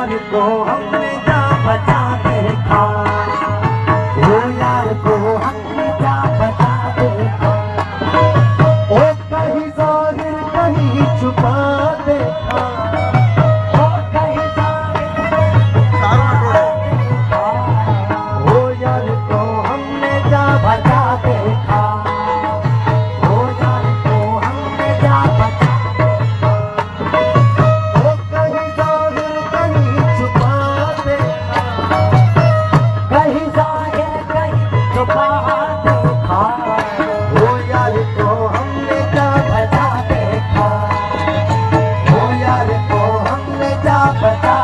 यार को हमने जा बचा देखा, वो यार को हमने जा बचा देखा। ओ कहीं जाहिर कहीं छुपा देखा, ओ कहीं जाहिर देखा, वो यार को हमने जा बचा देखा, वो यार को हमने जा बचा देखा। ओ कहीं जाहिर कहीं छुपा देखा, कहीं जाहिर कहीं छुपा देखा, वो यार को हमने जा बचा देखा, वो यार को हमने जा बचा